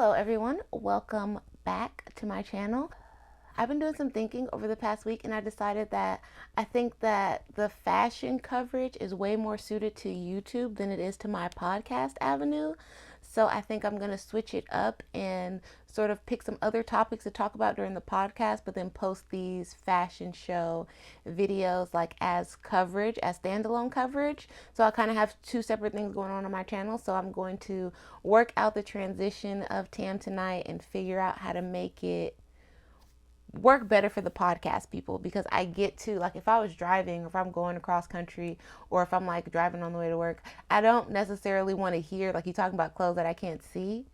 Hello everyone, welcome back to my channel. I've been doing some thinking over the past week and I decided that I think that the fashion coverage is way more suited to YouTube than it is to my podcast avenue. So I think I'm going to switch it up and sort of pick some other topics to talk about during the podcast, but then post these fashion show videos like as coverage, as standalone coverage. So I kind of have two separate things going on my channel. So I'm going to work out the transition of Tam tonight and figure out how to make it work better for the podcast people, because I get to, like, if I was driving, or if I'm going across country, or if I'm like driving on the way to work, I don't necessarily want to hear like you talking about clothes that I can't see.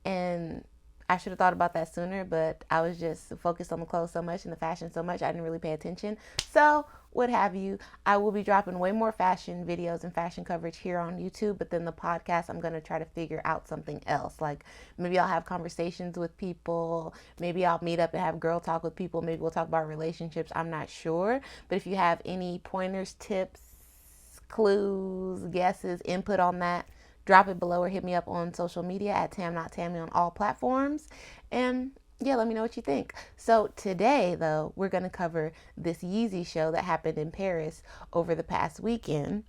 And I should have thought about that sooner, but I was just focused on the clothes so much and the fashion so much, I didn't really pay attention. So, what have you, I will be dropping way more fashion videos and fashion coverage here on YouTube, but then the podcast, I'm going to try to figure out something else. Like, maybe I'll have conversations with people, maybe I'll meet up and have girl talk with people, maybe we'll talk about relationships, I'm not sure. But if you have any pointers, tips, clues, guesses, input on that, drop it below or hit me up on social media at Tam Not Tammy on all platforms. And yeah, let me know what you think. So today, though, we're going to cover this Yeezy show that happened in Paris over the past weekend.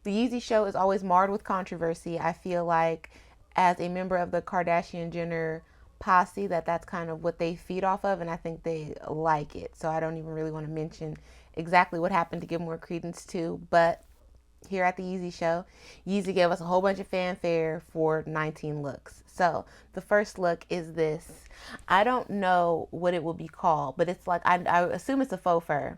The Yeezy show is always marred with controversy. I feel like as a member of the Kardashian Jenner posse, that's kind of what they feed off of, and I think they like it. So I don't even really want to mention exactly what happened to give more credence to, but here at the Yeezy show, Yeezy gave us a whole bunch of fanfare for 19 looks. So the first look is this. I don't know what it will be called, but it's like, I assume it's a faux fur.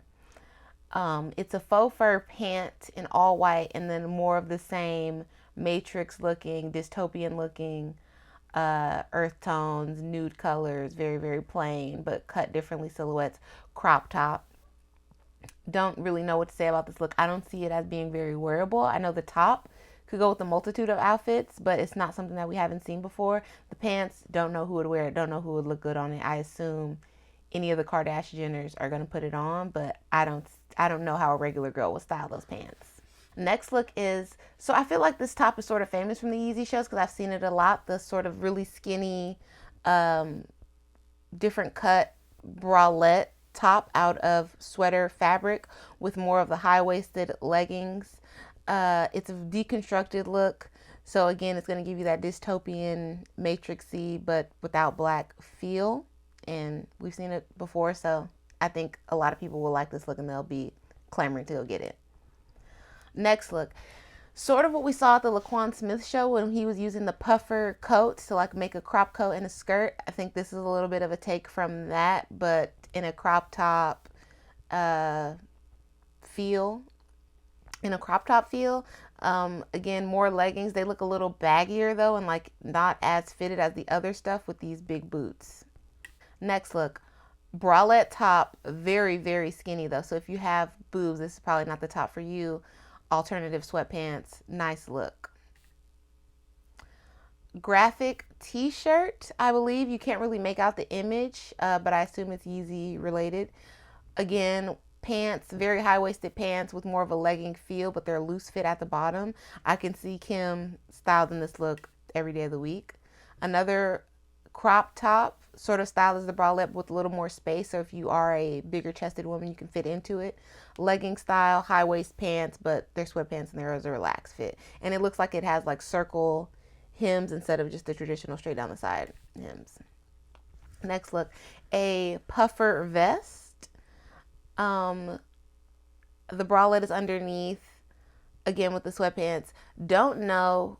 It's a faux fur pant in all white, and then more of the same matrix looking, dystopian looking, earth tones, nude colors, very, very plain, but cut differently silhouettes, crop top. Don't really know what to say about this look. I don't see it as being very wearable. I know the top could go with a multitude of outfits, but it's not something that we haven't seen before. The pants, don't know who would wear it, don't know who would look good on it. I assume any of the Kardashian-Jenners are going to put it on, but I don't know how a regular girl would style those pants. Next look is, so I feel like this top is sort of famous from the Yeezy shows because I've seen it a lot. The sort of really skinny, different cut bralette top out of sweater fabric with more of the high-waisted leggings. It's a deconstructed look. So again, it's going to give you that dystopian, matrixy, but without black feel. And we've seen it before, so I think a lot of people will like this look and they'll be clamoring to go get it. Next look, sort of what we saw at the Laquan Smith show when he was using the puffer coats to like make a crop coat and a skirt. I think this is a little bit of a take from that, but in a crop top feel. In a crop top feel. Again, more leggings. They look a little baggier though, and like not as fitted as the other stuff with these big boots. Next look, bralette top, very, very skinny though. So if you have boobs, this is probably not the top for you. Alternative sweatpants, nice look. Graphic t-shirt, I believe. You can't really make out the image, but I assume it's Yeezy related. Again, pants, very high-waisted pants with more of a legging feel, but they're loose fit at the bottom. I can see Kim styled in this look every day of the week. Another crop top sort of style is the bralette with a little more space, so if you are a bigger chested woman, you can fit into it. Legging style, high waist pants, but they're sweatpants and they're a relaxed fit, and it looks like it has like circle hems instead of just the traditional straight down the side hems. Next look, a puffer vest. The bralette is underneath, again with the sweatpants. Don't know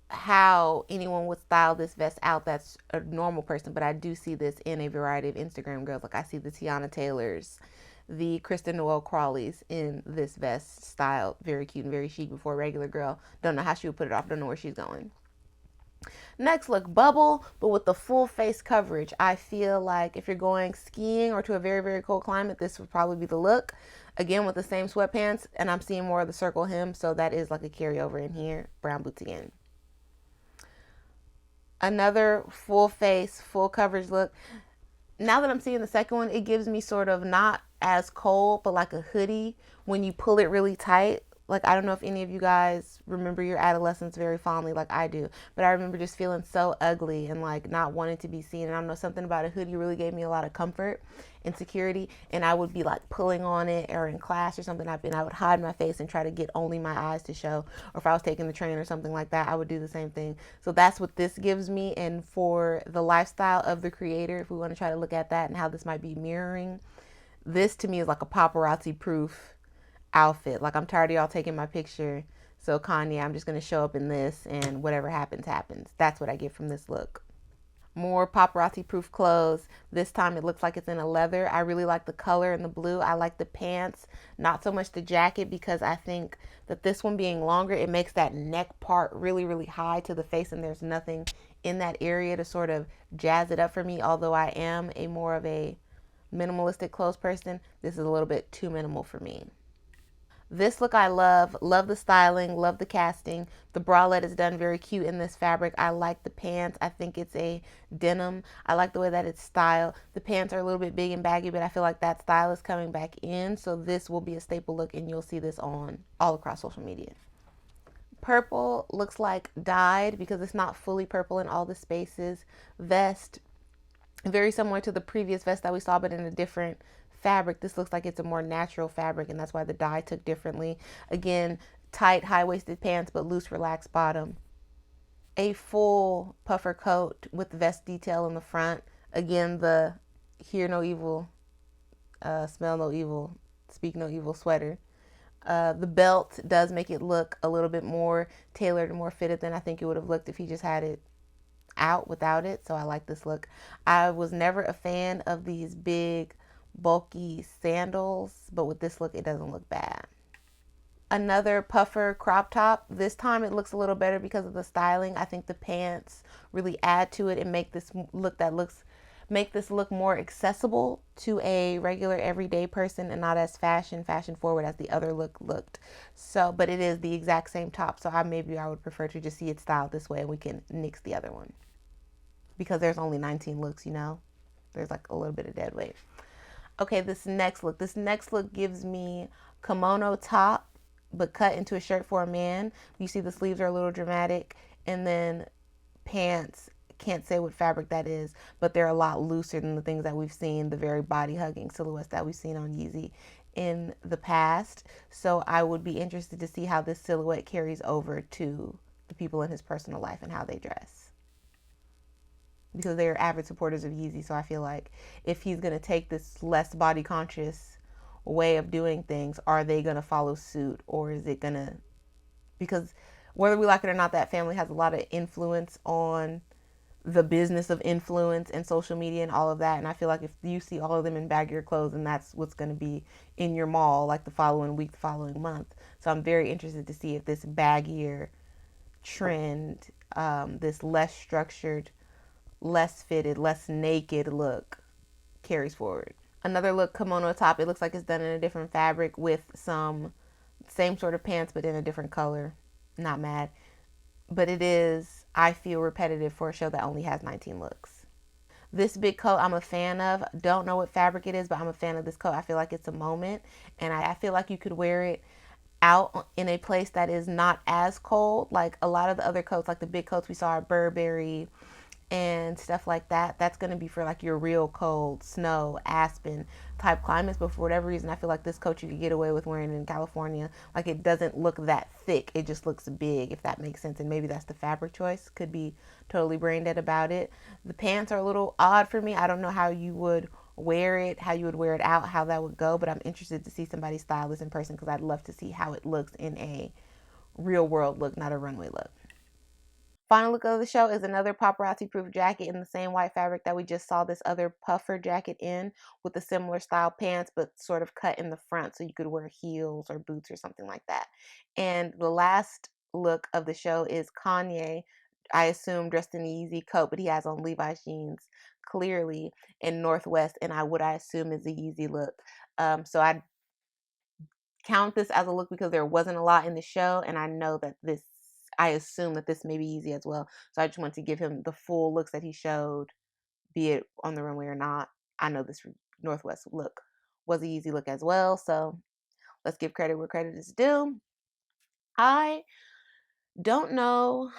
how anyone would style this vest out that's a normal person, but I do see this in a variety of Instagram girls. Like I see the Tiana Taylors, the Kristen Noel Crawleys in this vest style. Very cute and very chic before a regular girl. Don't know how she would put it off. Don't know where she's going. Next look, bubble, but with the full face coverage. I feel like if you're going skiing or to a very, very cold climate, this would probably be the look. Again, with the same sweatpants, and I'm seeing more of the circle hem, so that is like a carryover in here. Brown boots again. Another full face, full coverage look. Now that I'm seeing the second one, it gives me sort of not as cold, but like a hoodie when you pull it really tight. like, I don't know if any of you guys remember your adolescence very fondly like I do, but I remember just feeling so ugly and like not wanting to be seen. And I don't know, something about a hoodie really gave me a lot of comfort and security. And I would be like pulling on it or in class or something, and I would hide my face and try to get only my eyes to show. Or if I was taking the train or something like that, I would do the same thing. So that's what this gives me. And for the lifestyle of the creator, if we want to try to look at that and how this might be mirroring, this to me is like a paparazzi proof outfit. Like, I'm tired of y'all taking my picture. So Kanye, I'm just gonna show up in this, and whatever happens, happens. That's what I get from this look. More paparazzi proof clothes. This time it looks like it's in a leather. I really like the color and the blue. I like the pants, not so much the jacket, because I think that this one being longer, it makes that neck part really, really high to the face, and there's nothing in that area to sort of jazz it up for me. Although I am a more of a minimalistic clothes person, this is a little bit too minimal for me. This look I love. Love the styling, love the casting. The bralette is done very cute in this fabric. I like the pants. I think it's a denim. I like the way that it's styled. The pants are a little bit big and baggy, but I feel like that style is coming back in. So this will be a staple look, and you'll see this on all across social media. Purple looks like dyed because it's not fully purple in all the spaces. Vest, very similar to the previous vest that we saw, but in a different fabric. This looks like it's a more natural fabric, and that's why the dye took differently. Again, tight, high-waisted pants, but loose, relaxed bottom. A full puffer coat with vest detail in the front. Again, the hear no evil, smell no evil, speak no evil sweater. The belt does make it look a little bit more tailored and more fitted than I think it would have looked if he just had it out without it. So I like this look. I was never a fan of these big bulky sandals, but with this look it doesn't look bad. Another puffer crop top. This time it looks a little better because of the styling. I think the pants really add to it and make this look more accessible to a regular everyday person and not as fashion forward as the other look looked. So, but it is the exact same top, so I would prefer to just see it styled this way and we can nix the other one, because there's only 19 looks, you know? There's like a little bit of dead weight. Okay, this next look. This next look gives me kimono top, but cut into a shirt for a man. You see the sleeves are a little dramatic. And then pants, can't say what fabric that is, but they're a lot looser than the things that we've seen, the very body hugging silhouettes that we've seen on Yeezy in the past. So I would be interested to see how this silhouette carries over to the people in his personal life and how they dress, because they're avid supporters of Yeezy. So I feel like if he's going to take this less body conscious way of doing things, are they going to follow suit, or is it going to, because whether we like it or not, that family has a lot of influence on the business of influence and social media and all of that. And I feel like if you see all of them in baggier clothes, and that's what's going to be in your mall like the following week, the following month. So I'm very interested to see if this baggier trend, this less structured, less fitted, less naked look carries forward. Another look, kimono top. It looks like it's done in a different fabric with some same sort of pants but in a different color. Not mad. But it is, I feel, repetitive for a show that only has 19 looks. This big coat I'm a fan of. Don't know what fabric it is, but I'm a fan of this coat. I feel like it's a moment, and I feel like you could wear it out in a place that is not as cold. Like a lot of the other coats, like the big coats we saw at Burberry and stuff like that, that's going to be for like your real cold snow aspen type climates. But for whatever reason, I feel like this coat you could get away with wearing in California. Like, it doesn't look that thick, it just looks big, if that makes sense. And maybe that's the fabric choice. Could be totally brain dead about it. The pants are a little odd for me. I don't know how you would wear it, how you would wear it out, how that would go, but I'm interested to see somebody style this in person, because I'd love to see how it looks in a real world look, not a runway look. Final look of the show is another paparazzi proof jacket in the same white fabric that we just saw this other puffer jacket in, with a similar style pants but sort of cut in the front so you could wear heels or boots or something like that. And the last look of the show is Kanye, I assume dressed in a Yeezy coat, but he has on Levi's jeans clearly in Northwest, and I assume is a Yeezy look. So I count this as a look because there wasn't a lot in the show, and I assume that this may be Yeezy as well. So I just want to give him the full looks that he showed, be it on the runway or not. I know this Northwest look was a Yeezy look as well, so let's give credit where credit is due. I don't know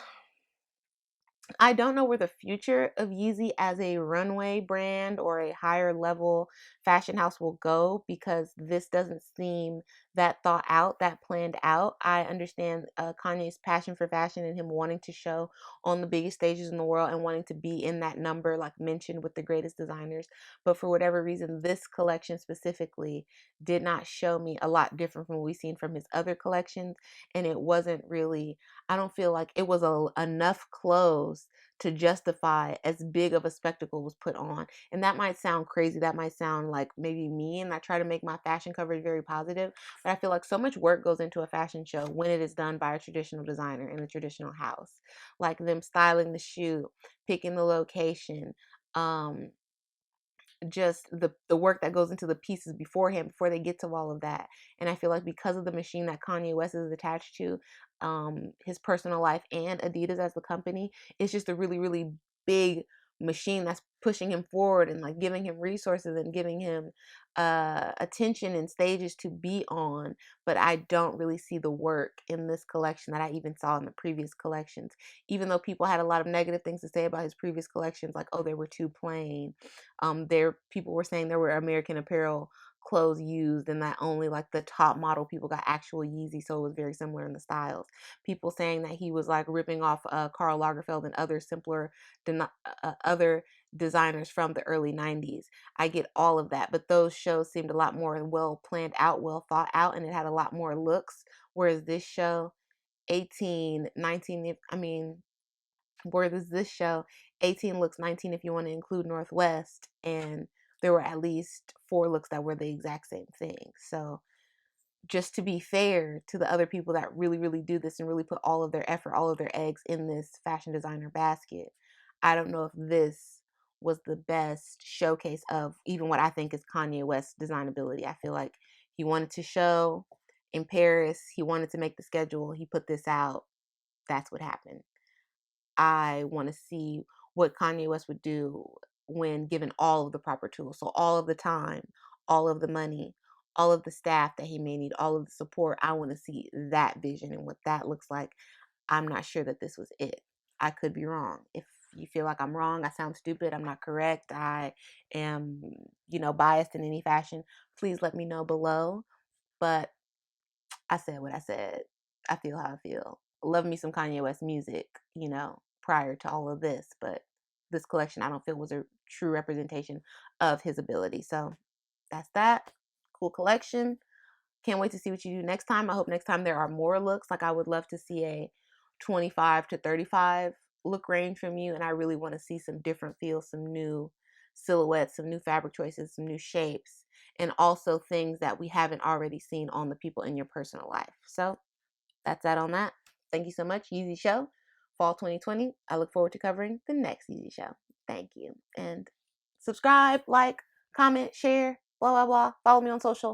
I don't know where the future of Yeezy as a runway brand or a higher level fashion house will go, because this doesn't seem that thought out, that planned out. I understand Kanye's passion for fashion and him wanting to show on the biggest stages in the world and wanting to be in that number, like mentioned, with the greatest designers. But for whatever reason, this collection specifically did not show me a lot different from what we've seen from his other collections. And it wasn't really, I don't feel like it was enough clothes to justify as big of a spectacle was put on. And that might sound crazy. That might sound like maybe me. And I try to make my fashion coverage very positive. But I feel like so much work goes into a fashion show when it is done by a traditional designer in a traditional house. Like them styling the shoe, picking the location, um, just the work that goes into the pieces beforehand before they get to all of that. And I feel like because of the machine that Kanye West is attached to, his personal life and Adidas as the company, it's just a really, really big machine that's pushing him forward and like giving him resources and giving him attention and stages to be on. But I don't really see the work in this collection that I even saw in the previous collections, even though people had a lot of negative things to say about his previous collections, like, oh, they were too plain. There people were saying there were American Apparel clothes used, and that only like the top model people got actual Yeezy, so it was very similar in the styles. People saying that he was like ripping off Karl Lagerfeld and other simpler other designers from the early 90s. I get all of that, but those shows seemed a lot more well planned out, well thought out, and it had a lot more looks. Whereas this show, 18, 19, I mean, where does this show 18 looks, 19 if you want to include Northwest, and there were at least 4 looks that were the exact same thing. So just to be fair to the other people that really, really do this and really put all of their effort, all of their eggs in this fashion designer basket, I don't know if this was the best showcase of even what I think is Kanye West's designability. I feel like he wanted to show in Paris, he wanted to make the schedule, he put this out, that's what happened. I want to see what Kanye West would do when given all of the proper tools. So all of the time, all of the money, all of the staff that he may need, all of the support. I want to see that vision and what that looks like. I'm not sure that this was it. I could be wrong. If you feel like I'm wrong, I sound stupid, I'm not correct, I am, biased in any fashion, please let me know below. But I said what I said. I feel how I feel. Love me some Kanye West music, prior to all of this, but this collection I don't feel was a true representation of his ability. So that's that. Cool collection. Can't wait to see what you do next time. I hope next time there are more looks. Like, I would love to see a 25 to 35 look range from you, and I really want to see some different feels, some new silhouettes, some new fabric choices, some new shapes, and also things that we haven't already seen on the people in your personal life. So that's that on that. Thank you so much. Yeezy Show, Fall 2020. I look forward to covering the next Yeezy Show. Thank you. And subscribe, like, comment, share, blah, blah, blah. Follow me on social.